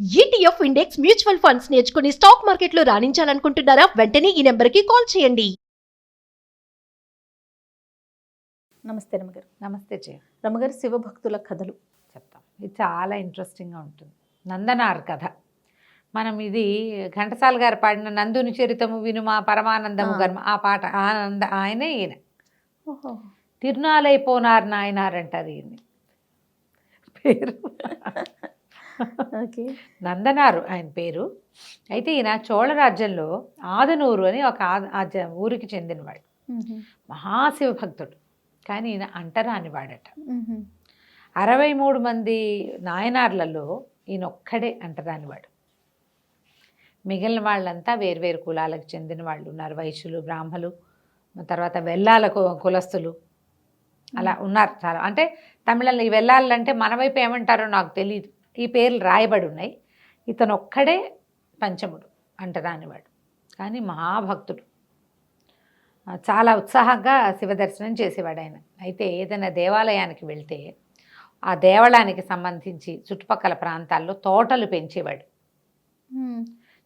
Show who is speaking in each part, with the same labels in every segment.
Speaker 1: ETF index mutual funds నేర్చుకుని stock మార్కెట్లో రాణించాలనుకుంటున్నారా? వెంటనే ఈ నెంబర్కి కాల్ చేయండి.
Speaker 2: నమస్తే రమగారు.
Speaker 3: నమస్తే జయ.
Speaker 2: రమగారు, శివభక్తుల కథలు
Speaker 3: చెప్తాం. ఇది చాలా ఇంట్రెస్టింగ్గా ఉంటుంది. నందనార్ కథ. మనం ఇది ఘంటసాల గారు పాడిన నందుని చరితము వినుమా పరమానందము గర్మ ఆ పాట ఆయనే ఈయన.
Speaker 2: ఓహో.
Speaker 3: తిరునాలైపోనారు నాయనార్ అంటారు ఈయన్ని పేరు.
Speaker 2: ఓకే.
Speaker 3: నందనారు ఆయన పేరు. అయితే ఈయన చోళరాజ్యంలో ఆదనూరు అని ఒక ఊరికి చెందినవాడు. మహాశివభక్తుడు. కానీ ఈయన అంటరాని వాడట. 63 మంది నాయనార్లలో ఈయన ఒక్కడే అంటరానివాడు. మిగిలిన వాళ్ళంతా వేర్వేరు కులాలకు చెందిన వాళ్ళు ఉన్నారు. వైశ్యులు, బ్రాహ్మలు, తర్వాత వెల్లాల కులస్తులు అలా ఉన్నారు చాలా. అంటే తమిళంలో ఈ వెల్లాలంటే మన వైపు ఏమంటారో నాకు తెలియదు. ఈ పేర్లు రాయబడి ఉన్నాయి. ఇతను ఒక్కడే పంచముడు, అంటరానివాడు. కానీ మహాభక్తుడు. చాలా ఉత్సాహంగా శివదర్శనం చేసేవాడు ఆయన. అయితే ఏదైనా దేవాలయానికి వెళ్తే ఆ దేవాలయానికి సంబంధించి చుట్టుపక్కల ప్రాంతాల్లో తోటలు పెంచేవాడు,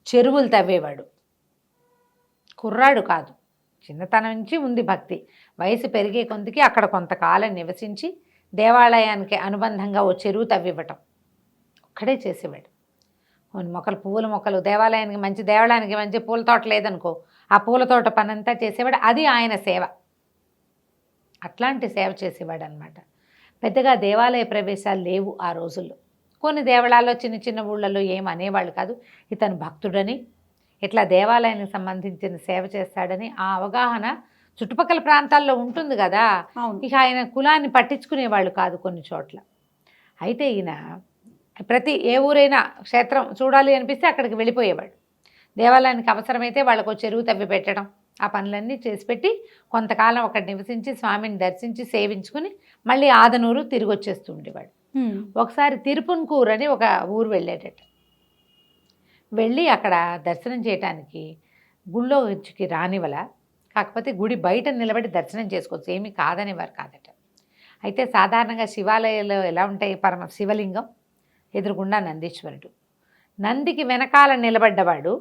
Speaker 3: చెరువులు తవ్వేవాడు. కుర్రాడు కాదు, చిన్నతనం నుంచి ఉంది భక్తి. వయసు పెరిగే కొందికి అక్కడ కొంతకాలం నివసించి దేవాలయానికి అనుబంధంగా ఓ చెరువు తవ్వివ్వటం ఒక్కడే చేసేవాడు. కొన్ని మొక్కలు, పువ్వుల మొక్కలు, దేవాలయానికి మంచి పూల తోట లేదనుకో, ఆ పూల తోట పనంతా చేసేవాడు. అది ఆయన సేవ. అట్లాంటి సేవ చేసేవాడు అనమాట. పెద్దగా దేవాలయ ప్రవేశాలు లేవు ఆ రోజుల్లో. కొన్ని దేవాలయాల్లో చిన్న చిన్న ఊళ్ళలో ఏం అనేవాళ్ళు కాదు. ఇతను భక్తుడని, ఇట్లా దేవాలయానికి సంబంధించిన సేవ చేస్తాడని ఆ అవగాహన చుట్టుపక్కల ప్రాంతాల్లో ఉంటుంది కదా. ఇక ఆయన కులాన్ని పట్టించుకునేవాళ్ళు కాదు కొన్ని చోట్ల. అయితే ఈయన ప్రతి ఏ ఊరైనా క్షేత్రం చూడాలి అనిపిస్తే అక్కడికి వెళ్ళిపోయేవాడు. దేవాలయానికి అవసరమైతే వాళ్ళకు చెరువు తవ్వి పెట్టడం, ఆ పనులన్నీ చేసి పెట్టి కొంతకాలం అక్కడ నివసించి స్వామిని దర్శించి సేవించుకుని మళ్ళీ ఆదనూరు తిరిగి వచ్చేస్తూ ఉండేవాడు. ఒకసారి తిరుపున్కూర్ అని ఒక ఊరు వెళ్ళేటట్టు. వెళ్ళి అక్కడ దర్శనం చేయటానికి గుళ్ళోకి రానివల, కాకపోతే గుడి బయట నిలబడి దర్శనం చేసుకోవచ్చు, ఏమీ కాదనేవారు కాదట. అయితే సాధారణంగా శివాలయాల్లో ఎలా ఉంటాయి, పరమ శివలింగం ఎదురుగుండా నందీశ్వరుడు, నందికి వెనకాల నిలబడ్డవాడు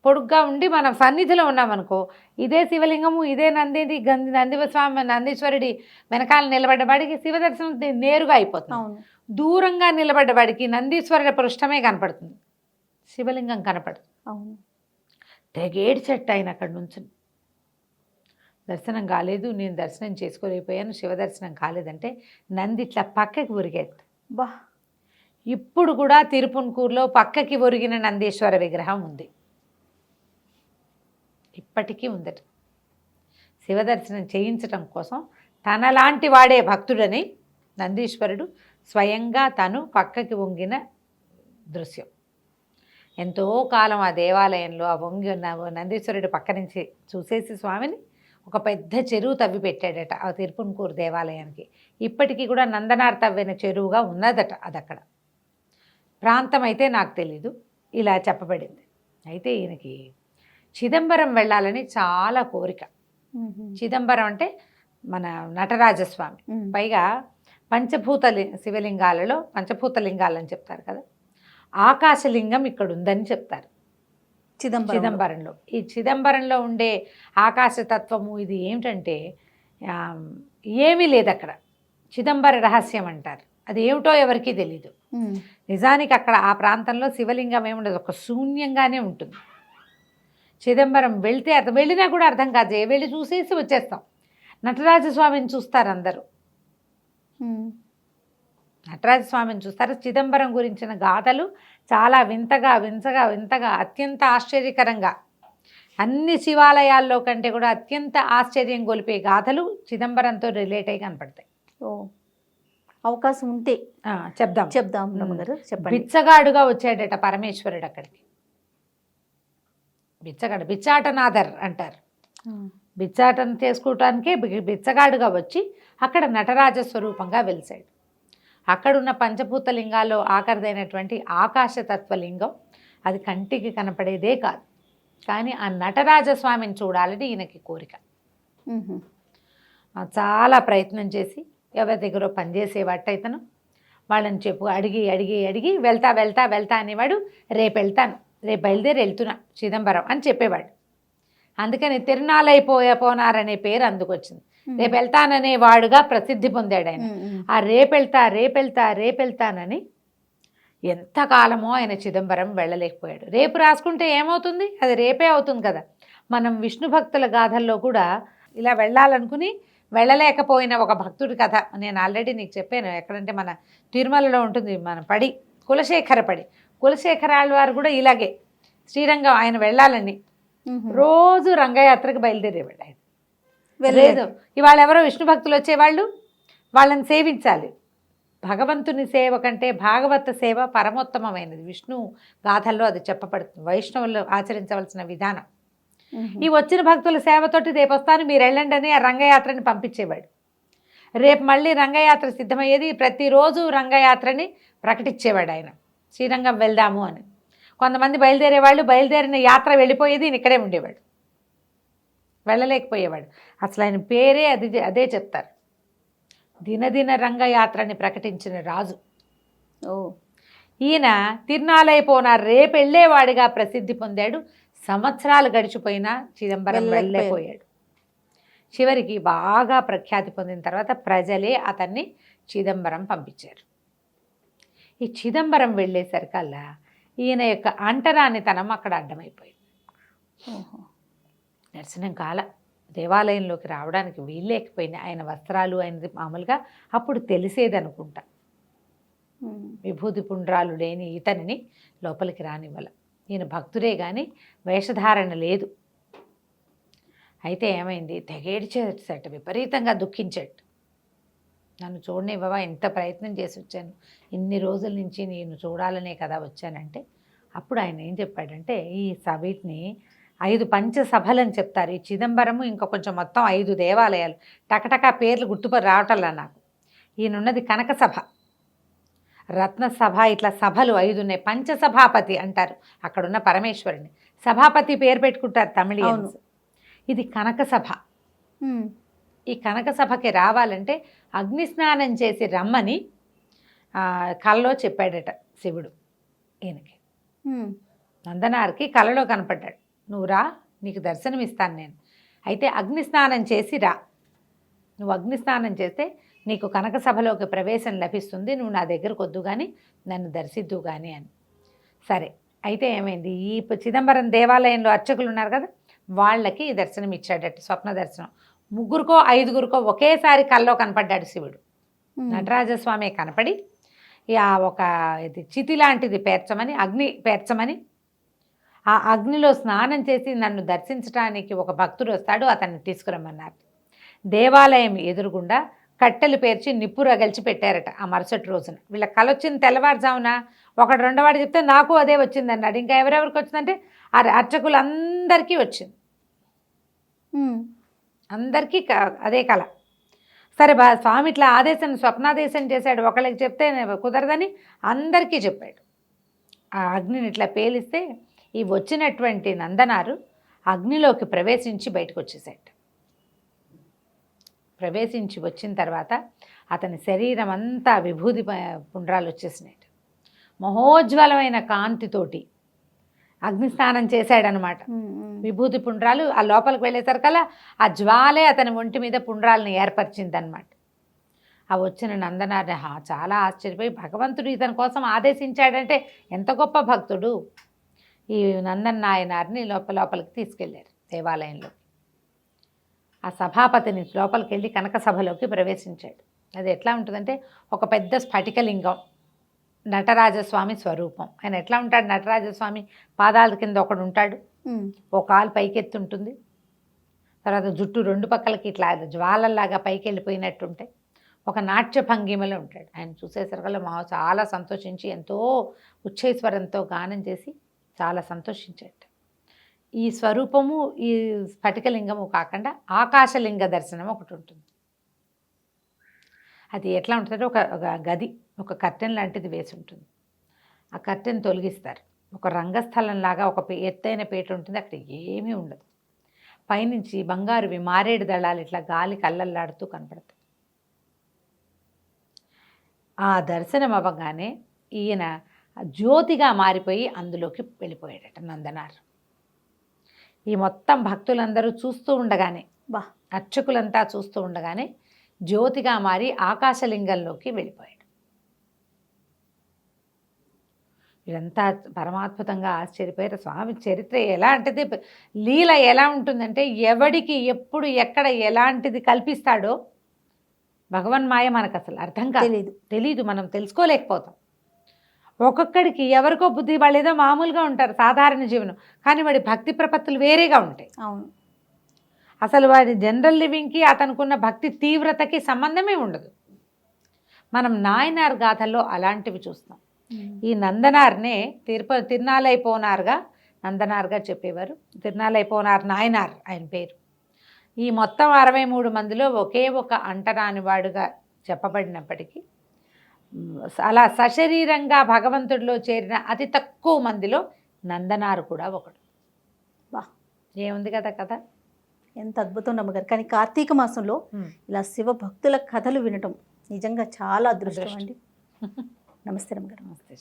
Speaker 3: పొడుగ్గా ఉండి మనం సన్నిధిలో ఉన్నామనుకో, ఇదే శివలింగము, ఇదే నందీశ్వరుడి వెనకాల నిలబడ్డవాడికి శివదర్శనం నేరుగా అయిపోతుంది. దూరంగా నిలబడ్డవాడికి నందీశ్వరుడి పృష్ఠమే కనపడుతుంది, శివలింగం కనపడదు. తెగేడి చెట్టు ఆయన అక్కడి నుంచి దర్శనం కాలేదు, నేను దర్శనం చేసుకోలేకపోయాను, శివదర్శనం కాలేదంటే నంది ఇట్లా పక్కకి ఒరిగేది.
Speaker 2: బా,
Speaker 3: ఇప్పుడు కూడా తిరుపున్కూరులో పక్కకి ఒరిగిన నందీశ్వర విగ్రహం ఉంది, ఇప్పటికీ ఉందట. శివదర్శనం చేయించటం కోసం తనలాంటి వాడే భక్తుడని నందీశ్వరుడు స్వయంగా తను పక్కకి వంగిన దృశ్యం. ఎంతో కాలం ఆ దేవాలయంలో ఆ వంగి నందీశ్వరుడు పక్క నుంచి చూసేసి స్వామిని ఒక పెద్ద చెరువు తవ్వి పెట్టాడట ఆ తిరుపున్కూరు దేవాలయానికి. ఇప్పటికీ కూడా నందనార్ తవ్విన చెరువుగా ఉన్నదట. అది అక్కడ ప్రాంతం అయితే నాకు తెలీదు, ఇలా చెప్పబడింది. అయితే ఈయనకి చిదంబరం వెళ్ళాలని చాలా కోరిక. చిదంబరం అంటే మన నటరాజస్వామి. పైగా పంచభూత శివలింగాలలో పంచభూత లింగాలని చెప్తారు కదా, ఆకాశలింగం ఇక్కడ ఉందని చెప్తారు చిదంబరంలో. ఈ చిదంబరంలో ఉండే ఆకాశతత్వము ఇది ఏమిటంటే ఏమీ లేదు అక్కడ, చిదంబర రహస్యం అంటారు. అది ఏమిటో ఎవరికీ తెలీదు. నిజానికి అక్కడ ఆ ప్రాంతంలో శివలింగం ఏముండదు, ఒక శూన్యంగానే ఉంటుంది. చిదంబరం వెళ్తే వెళ్ళినా కూడా అర్థం కాదు, వెళ్ళి చూసేసి వచ్చేస్తాం. నటరాజస్వామిని చూస్తారు అందరూ, నటరాజస్వామిని చూస్తారు. చిదంబరం గురించిన గాథలు చాలా వింతగా అత్యంత ఆశ్చర్యకరంగా, అన్ని శివాలయాల్లో కంటే కూడా అత్యంత ఆశ్చర్యం గొలిపే గాథలు చిదంబరంతో రిలేట్ అయ్యి కనపడతాయి.
Speaker 2: అవకాశం ఉంటే చెప్దాం చెప్పండి.
Speaker 3: బిచ్చగాడుగా వచ్చాడట పరమేశ్వరుడు అక్కడికి. బిచ్చాటనాథర్ అంటారు. బిచ్చాటన చేసుకోవటానికే బిచ్చగాడుగా వచ్చి అక్కడ నటరాజ స్వరూపంగా వెలిసాడు. అక్కడున్న పంచభూత లింగాల్లో ఆఖరిదైనటువంటి ఆకాశతత్వలింగం అది కంటికి కనపడేదే కాదు. కానీ ఆ నటరాజస్వామిని చూడాలని ఈయనకి కోరిక. చాలా ప్రయత్నం చేసి ఎవరి దగ్గర పనిచేసేవాట ఇతను వాళ్ళని అడిగి అడిగి అడిగి వెళ్తా వెళ్తా వెళ్తా అనేవాడు. రేపు వెళ్తాను, రేపు బయలుదేరి వెళ్తున్నా చిదంబరం అని చెప్పేవాడు. అందుకని పోనారనే పేరు అందుకొచ్చింది. రేపు వెళ్తాననే వాడుగా ప్రసిద్ధి పొందాడు ఆయన. ఆ రేపెళ్తానని ఎంతకాలమో ఆయన చిదంబరం వెళ్ళలేకపోయాడు. రేపు రాసుకుంటే ఏమవుతుంది, అది రేపే అవుతుంది కదా. మనం విష్ణు భక్తుల గాథల్లో కూడా ఇలా వెళ్ళాలనుకుని వెళ్ళలేకపోయిన ఒక భక్తుడి కథ నేను ఆల్రెడీ నీకు చెప్పాను. ఎక్కడంటే మన తిరుమలలో ఉంటుంది, మన కులశేఖరాళ్ళ వారు కూడా ఇలాగే శ్రీరంగం ఆయన వెళ్ళాలని రోజు రంగయాత్రకు బయలుదేరేవాడు ఆయన. లేదు ఇవాళ ఎవరో విష్ణు భక్తులు వచ్చేవాళ్ళు, వాళ్ళని సేవించాలి. భగవంతుని సేవ కంటే భాగవత సేవ పరమోత్తమమైనది. విష్ణు గాథల్లో అది చెప్పబడుతుంది, వైష్ణవులు ఆచరించవలసిన విధానం. ఈ వచ్చిన భక్తుల సేవతోటి రేపు వస్తాను మీరు వెళ్ళండి అని ఆ రంగయాత్రని పంపించేవాడు. రేపు మళ్ళీ రంగయాత్ర సిద్ధమయ్యేది. ప్రతిరోజు రంగయాత్రని ప్రకటించేవాడు ఆయన, శ్రీరంగం వెళ్దాము అని. కొంతమంది బయలుదేరేవాళ్ళు, బయలుదేరిన యాత్ర వెళ్ళిపోయేది, ఈయన ఇక్కడే ఉండేవాడు, వెళ్ళలేకపోయేవాడు. అసలు ఆయన పేరే అదే చెప్తారు, దినదిన రంగయాత్రని ప్రకటించిన రాజు. ఈయన తిరునాలైపోనారు రేపు వెళ్ళేవాడిగా ప్రసిద్ధి పొందాడు. సంవత్సరాలు గడిచిపోయినా చిదంబరం వెళ్ళలేకపోయాడు. చివరికి బాగా ప్రఖ్యాతి పొందిన తర్వాత ప్రజలే అతన్ని చిదంబరం పంపించారు. ఈ చిదంబరం వెళ్ళేసరికల్లా ఈయన యొక్క అంటరానితనం అక్కడ అడ్డమైపోయింది. దర్శనం కాల, దేవాలయంలోకి రావడానికి వీల్లేకపోయినాయి. ఆయన వస్త్రాలు ఆయనది మామూలుగా అప్పుడు తెలిసేది అనుకుంటా, విభూతి పుండ్రాలు లేని ఇతనిని లోపలికి రానివ్వాల. ఈయన భక్తుడే కానీ వేషధారణ లేదు. అయితే ఏమైంది, తెగేడ్చేసట, విపరీతంగా దుఃఖించట. నన్ను చూడనివ్వవా, ఎంత ప్రయత్నం చేసి వచ్చాను, ఇన్ని రోజుల నుంచి నేను చూడాలనే కదా వచ్చానంటే, అప్పుడు ఆయన ఏం చెప్పాడంటే, ఈ వీటిని 5 పంచసభలని చెప్తారు. ఈ చిదంబరము ఇంకా కొంచెం మొత్తం 5 దేవాలయాలు, టకటకా పేర్లు రావటంలా నాకు. ఈయనున్నది కనక సభ, రత్నసభ, ఇట్లా సభలు 5 ఉన్నాయి. పంచసభాపతి అంటారు అక్కడున్న పరమేశ్వరుని. సభాపతి పేరు పెట్టుకుంటారు తమిళియన్స్. ఇది కనక సభ. ఈ కనక సభకి రావాలంటే అగ్నిస్నానం చేసి రమ్మని కలలో చెప్పాడట శివుడు ఈయనకి. నందనార్కి కలలో కనపడ్డాడు, నువ్వు రా, నీకు దర్శనం ఇస్తాను నేను, అయితే అగ్నిస్నానం చేసి రా, నువ్వు అగ్నిస్నానం చేస్తే నీకు కనక సభలోకి ప్రవేశం లభిస్తుంది, నువ్వు నా దగ్గరకు వద్దు కానీ నన్ను దర్శిద్దు కానీ అని. సరే, అయితే ఏమైంది, ఈ చిదంబరం దేవాలయంలో అర్చకులు ఉన్నారు కదా, వాళ్ళకి దర్శనం ఇచ్చాడట, స్వప్న దర్శనం. 3కో 5గురికో ఒకేసారి కల్లో కనపడ్డాడు శివుడు. నటరాజస్వామి కనపడి ఒక ఇది చితి లాంటిది పేర్చమని, అగ్ని పేర్చమని, ఆ అగ్నిలో స్నానం చేసి నన్ను దర్శించడానికి ఒక భక్తుడు వస్తాడు, అతన్ని తీసుకురమ్మన్నారు. దేవాలయం ఎదురుగుండా కట్టెలు పేర్చి నిప్పు రగల్చి పెట్టారట ఆ మరుసటి రోజున. వీళ్ళ కళ వచ్చింది తెల్లవారుజామున. ఒకడు రెండోవాడు చెప్తే నాకు అదే వచ్చింది అన్నాడు. ఇంకా ఎవరెవరికి వచ్చిందంటే అర్చకులందరికీ వచ్చింది, అందరికీ అదే కళ. సరే స్వామి ఇట్లా స్వప్నాదేశం చేశాడు, ఒకళ్ళకి చెప్తే కుదరదని అందరికీ చెప్పాడు. ఆ అగ్నిని ఇట్లా పేలిస్తే ఈ వచ్చినటువంటి నందనారు అగ్నిలోకి ప్రవేశించి బయటకు వచ్చేసాడు. ప్రవేశించి వచ్చిన తర్వాత అతని శరీరం అంతా విభూతి పుండ్రాలు వచ్చేసినాయి. మహోజ్వలమైన కాంతితోటి అగ్నిస్నానం చేశాడనమాట. విభూతి పుండ్రాలు ఆ లోపలికి వెళ్ళేసరికల్లా ఆ జ్వాలే అతని ఒంటి మీద పుండ్రాలను ఏర్పరిచిందనమాట. ఆ వచ్చిన నందనారి చాలా ఆశ్చర్యపోయి, భగవంతుడు ఇతని కోసం ఆదేశించాడంటే ఎంత గొప్ప భక్తుడు. ఈ నందన్ నాయనారిని లోపలికి తీసుకెళ్ళారు దేవాలయంలో. ఆ సభాపతిని లోపలికి వెళ్ళి కనక సభలోకి ప్రవేశించాడు. అది ఎట్లా ఉంటుందంటే, ఒక పెద్ద స్ఫటికలింగం, నటరాజస్వామి స్వరూపం. ఆయన ఎట్లా ఉంటాడు, నటరాజస్వామి పాదాల కింద ఒకడు ఉంటాడు, ఒక కాలు పైకెత్తి ఉంటుంది, తర్వాత జుట్టు 2 పక్కలకి ఇట్లా జ్వాలల్లాగా పైకి వెళ్ళిపోయినట్టుంటాయి, ఒక నాట్య భంగిమలో ఉంటాడు. ఆయన చూసేసరికల్లా చాలా సంతోషించి ఎంతో ఉచ్చైస్వరంతో గానం చేసి చాలా సంతోషించాడు. ఈ స్వరూపము, ఈ స్ఫటికలింగము కాకుండా ఆకాశలింగ దర్శనం ఒకటి ఉంటుంది. అది ఎట్లా ఉంటుందంటే, ఒక గది, ఒక కర్టెన్ లాంటిది వేసి ఉంటుంది. ఆ కర్టెన్ తొలగిస్తారు. ఒక రంగస్థలంలాగా ఒక ఎత్తైన పీట ఉంటుంది, అక్కడ ఏమీ ఉండదు. పైనుంచి బంగారువి మారేడు దళాలు ఇట్లా గాలి కళ్ళల్లాడుతూ కనపడతాయి. ఆ దర్శనం అవ్వగానే ఈయన జ్యోతిగా మారిపోయి అందులోకి వెళ్ళిపోయాడట నందనార్. ఈ మొత్తం భక్తులందరూ చూస్తూ ఉండగానే,
Speaker 2: బా
Speaker 3: అర్చకులంతా చూస్తూ ఉండగానే జ్యోతిగా మారి ఆకాశలింగంలోకి వెళ్ళిపోయాడు. ఇదంతా పరమాద్భుతంగా ఆశ్చర్యపోయారు. స్వామి చరిత్ర ఎలాంటిది, లీల ఎలా ఉంటుందంటే ఎవడికి ఎప్పుడు ఎక్కడ ఎలాంటిది కల్పిస్తాడో భగవన్మాయ మనకు అసలు అర్థం కాదు, తెలీదు, మనం తెలుసుకోలేకపోతాం. ఒక్కొక్కడికి ఎవరికో బుద్ధి, వాళ్ళు ఏదో మామూలుగా ఉంటారు సాధారణ జీవనం, కానీ వాడి భక్తి ప్రపత్తులు వేరేగా ఉంటాయి.
Speaker 2: అవును,
Speaker 3: అసలు వాడి జనరల్ లివింగ్కి అతనుకున్న భక్తి తీవ్రతకి సంబంధమే ఉండదు. మనం నాయనార్ గాథల్లో అలాంటివి చూస్తాం. ఈ నందనార్నే తిరునాలైపోనార్గా నందనార్గా చెప్పేవారు. తిరునాలైపోనార్ నాయనార్ ఆయన పేరు. ఈ మొత్తం 63 మందిలో ఒకే ఒక అంటరానివాడుగా చెప్పబడినప్పటికీ అలా సశరీరంగా భగవంతుడిలో చేరిన అతి తక్కువ మందిలో నందనారు కూడా ఒకడు.
Speaker 2: బా
Speaker 3: ఏముంది కదా కథ,
Speaker 2: ఎంత అద్భుతం రమ్మగారు. కానీ కార్తీక మాసంలో ఇలా శివ భక్తుల కథలు వినటం నిజంగా చాలా అదృష్టం అండి. నమస్తే రమ్మగారు.
Speaker 3: నమస్తే.